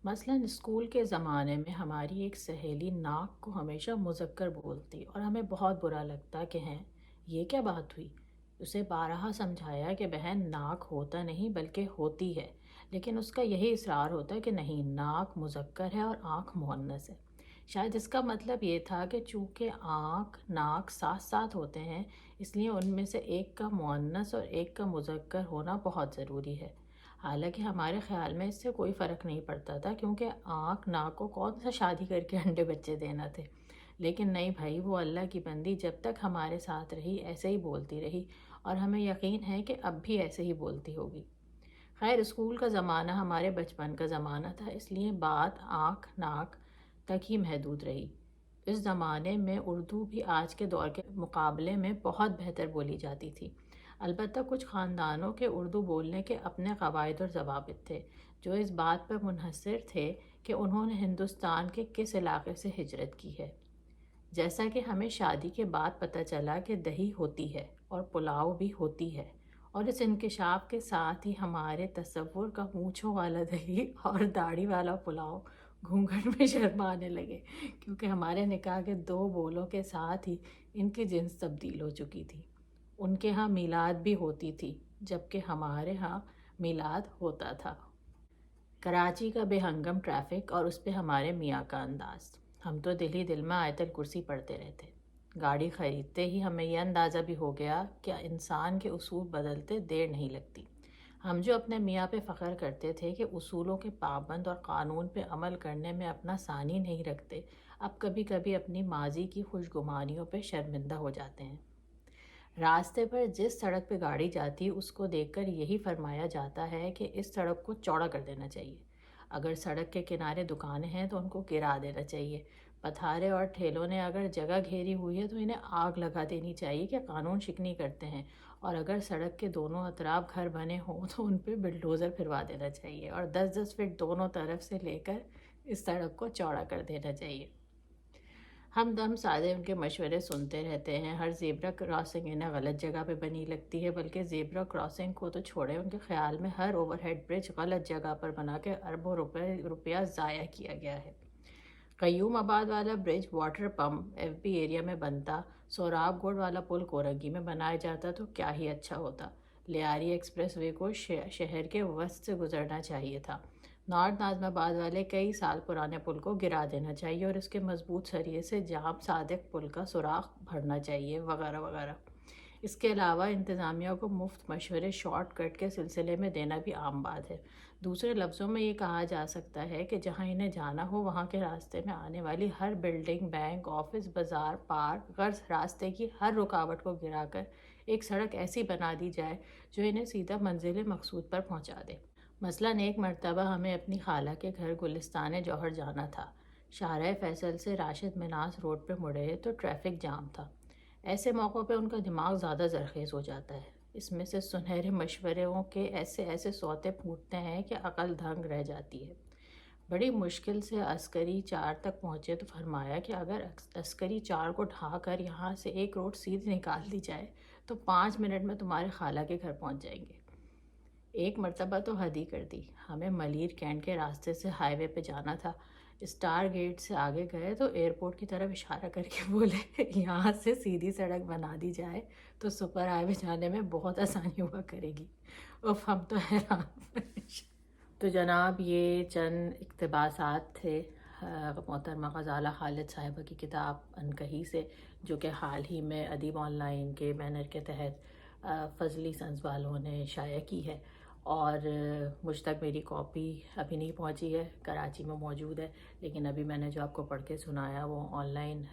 مثلاً اسکول کے زمانے میں ہماری ایک سہیلی ناک کو ہمیشہ مذکر بولتی اور ہمیں بہت برا لگتا کہ ہیں یہ کیا بات ہوئی۔ اسے بارہا سمجھایا کہ بہن ناک ہوتا نہیں بلکہ ہوتی ہے، لیکن اس کا یہی اصرار ہوتا کہ نہیں، ناک مذکر ہے اور آنکھ مؤنث ہے۔ شاید اس کا مطلب یہ تھا کہ چونکہ آنکھ ناک ساتھ ساتھ ہوتے ہیں، اس لیے ان میں سے ایک کا مؤنث اور ایک کا مذکر ہونا بہت ضروری ہے۔ حالانکہ ہمارے خیال میں اس سے کوئی فرق نہیں پڑتا تھا، کیونکہ آنکھ ناک کو کون سا شادی کر کے انڈے بچے دینا تھے۔ لیکن نہیں بھائی، وہ اللہ کی بندی جب تک ہمارے ساتھ رہی ایسے ہی بولتی رہی، اور ہمیں یقین ہے کہ اب بھی ایسے ہی بولتی ہوگی۔ خیر، اسکول کا زمانہ ہمارے بچپن کا زمانہ تھا، اس لیے بات آنکھ ناک تک ہی محدود رہی۔ اس زمانے میں اردو بھی آج کے دور کے مقابلے میں بہت بہتر بولی جاتی تھی۔ البتہ کچھ خاندانوں کے اردو بولنے کے اپنے قواعد اور ضوابط تھے، جو اس بات پر منحصر تھے کہ انہوں نے ہندوستان کے کس علاقے سے ہجرت کی ہے۔ جیسا کہ ہمیں شادی کے بعد پتہ چلا کہ دہی ہوتی ہے اور پلاؤ بھی ہوتی ہے، اور اس انکشاف کے ساتھ ہی ہمارے تصور کا مونچھوں والا دہی اور داڑھی والا پلاؤ گھونگھٹ میں شرمانے لگے، کیونکہ ہمارے نکاح کے 2 بولوں کے ساتھ ہی ان کی جنس تبدیل ہو چکی تھی۔ ان کے ہاں میلاد بھی ہوتی تھی، جبکہ ہمارے ہاں میلاد ہوتا تھا۔ کراچی کا بے ہنگم ٹریفک اور اس پہ ہمارے میاں کا انداز، ہم تو دل ہی دل میں آیت الکرسی پڑھتے رہتے۔ گاڑی خریدتے ہی ہمیں یہ اندازہ بھی ہو گیا کہ انسان کے اصول بدلتے دیر نہیں لگتی۔ ہم جو اپنے میاں پہ فخر کرتے تھے کہ اصولوں کے پابند اور قانون پہ عمل کرنے میں اپنا ثانی نہیں رکھتے، اب کبھی کبھی اپنی ماضی کی خوشگمانیوں پہ شرمندہ ہو جاتے ہیں۔ راستے پر جس سڑک پہ گاڑی جاتی اس کو دیکھ کر یہی فرمایا جاتا ہے کہ اس سڑک کو چوڑا کر دینا چاہیے۔ اگر سڑک کے کنارے دکانیں ہیں تو ان کو گرا دینا چاہیے۔ پتھارے اور ٹھیلوں نے اگر جگہ گھیری ہوئی ہے تو انہیں آگ لگا دینی چاہیے کہ قانون شکنی کرتے ہیں، اور اگر سڑک کے دونوں اطراف گھر بنے ہوں تو ان پہ بلڈوزر پھروا دینا چاہیے اور 10-10 فٹ دونوں طرف سے لے کر اس سڑک کو چوڑا کر دینا چاہیے۔ ہم دم سادے ان کے مشورے سنتے رہتے ہیں۔ ہر زیبرا کراسنگ انہیں غلط جگہ پہ بنی لگتی ہے، بلکہ زیبرا کراسنگ کو تو چھوڑے، ان کے خیال میں ہر اوور ہیڈ برج غلط جگہ پر بنا کے اربوں روپیہ ضائع کیا گیا ہے۔ قیوم آباد والا برج water pump F B area میں بنتا، سوراب گوڑ والا پل کورنگی میں بنایا جاتا تو کیا ہی اچھا ہوتا۔ لیاری ایکسپریس وے کو شہر کے وسط سے گزرنا چاہیے تھا۔ نارتھ ناظم آباد والے کئی سال پرانے پل کو گرا دینا چاہیے اور اس کے مضبوط سریے سے جام صادق پل کا سوراخ بھرنا چاہیے، وغیرہ وغیرہ۔ اس کے علاوہ انتظامیہ کو مفت مشورے شارٹ کٹ کے سلسلے میں دینا بھی عام بات ہے۔ دوسرے لفظوں میں یہ کہا جا سکتا ہے کہ جہاں انہیں جانا ہو وہاں کے راستے میں آنے والی ہر بلڈنگ، بینک، آفس، بازار، پارک، غرض راستے کی ہر رکاوٹ کو گرا کر ایک سڑک ایسی بنا دی جائے جو انہیں سیدھا منزل مقصود پر پہنچا دے۔ مثلاً ایک مرتبہ ہمیں اپنی خالہ کے گھر گلستان جوہر جانا تھا۔ شارع فیصل سے راشد مناس روڈ پہ مڑے تو ٹریفک جام تھا۔ ایسے موقعوں پہ ان کا دماغ زیادہ زرخیز ہو جاتا ہے۔ اس میں سے سنہرے مشوروں کے ایسے ایسے سوتے پھوٹتے ہیں کہ عقل دھنگ رہ جاتی ہے۔ بڑی مشکل سے عسکری 4 تک پہنچے تو فرمایا کہ اگر عسکری 4 کو ڈھا کر یہاں سے ایک روڈ سیدھی نکال دی جائے تو 5 منٹ میں تمہارے خالہ کے گھر پہنچ جائیں گے۔ ایک مرتبہ تو حد ہی کر دی، ہمیں ملیر کینٹ کے راستے سے ہائی وے پہ جانا تھا۔ اسٹار گیٹ سے آگے گئے تو ایئرپورٹ کی طرف اشارہ کر کے بولے یہاں سے سیدھی سڑک بنا دی جائے تو سپر ہائی وے جانے میں بہت آسانی ہوا کرے گی۔ اف، ہم تو حیران۔ تو جناب، یہ چند اقتباسات تھے محترمہ غزالہ خالد صاحبہ کی کتاب انکہی سے، جو کہ حال ہی میں ادیب آن لائن کے بینر کے تحت فضلی سنز والوں نے شائع کی ہے، اور مجھ تک میری کاپی ابھی نہیں پہنچی ہے، کراچی میں موجود ہے، لیکن ابھی میں نے جو آپ کو پڑھ کے سنایا وہ آن لائن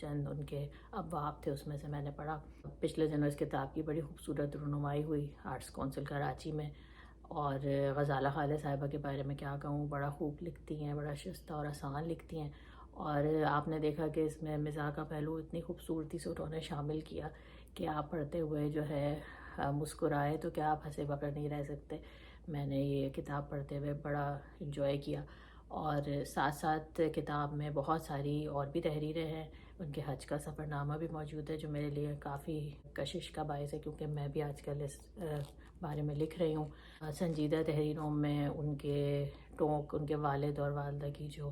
چند ان کے ابواب تھے، اس میں سے میں نے پڑھا۔ پچھلے دنوں اس کتاب کی بڑی خوبصورت رونمائی ہوئی آرٹس کونسل کراچی میں، اور غزالہ خالد صاحبہ کے بارے میں کیا کہوں، بڑا خوب لکھتی ہیں، بڑا شستہ اور آسان لکھتی ہیں، اور آپ نے دیکھا کہ اس میں مزاح کا پہلو اتنی خوبصورتی سے انہوں نے شامل کیا کہ آپ پڑھتے ہوئے جو ہے مسکرائے تو کیا آپ ہنسے بغیر نہیں رہ سکتے۔ میں نے یہ کتاب پڑھتے ہوئے بڑا انجوائے کیا، اور ساتھ ساتھ کتاب میں بہت ساری اور بھی تحریریں ہیں۔ ان کے حج کا سفر نامہ بھی موجود ہے، جو میرے لیے کافی کشش کا باعث ہے، کیونکہ میں بھی آج کل اس بارے میں لکھ رہی ہوں۔ سنجیدہ تحریروں میں ان کے ٹونک، ان کے والد اور والدہ کی جو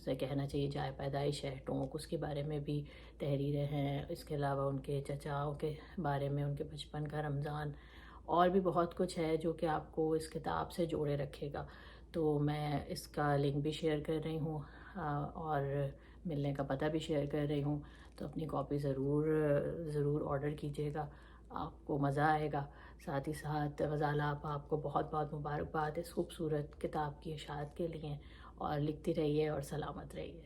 سے کہنا چاہیے جائے پیدائش ہے ٹونک، اس کے بارے میں بھی تحریریں ہیں۔ اس کے علاوہ ان کے چچاؤں کے بارے میں، ان کے بچپن کا رمضان، اور بھی بہت کچھ ہے جو کہ آپ کو اس کتاب سے جوڑے رکھے گا۔ تو میں اس کا لنک بھی شیئر کر رہی ہوں، اور ملنے کا پتہ بھی شیئر کر رہی ہوں۔ تو اپنی کاپی ضرور آرڈر کیجیے گا، آپ کو مزہ آئے گا۔ ساتھ ہی ساتھ غزالہ آپ کو بہت بہت مبارکباد اس خوبصورت کتاب کی اشاعت کے لیے، اور لکھتی رہیے اور سلامت رہیے۔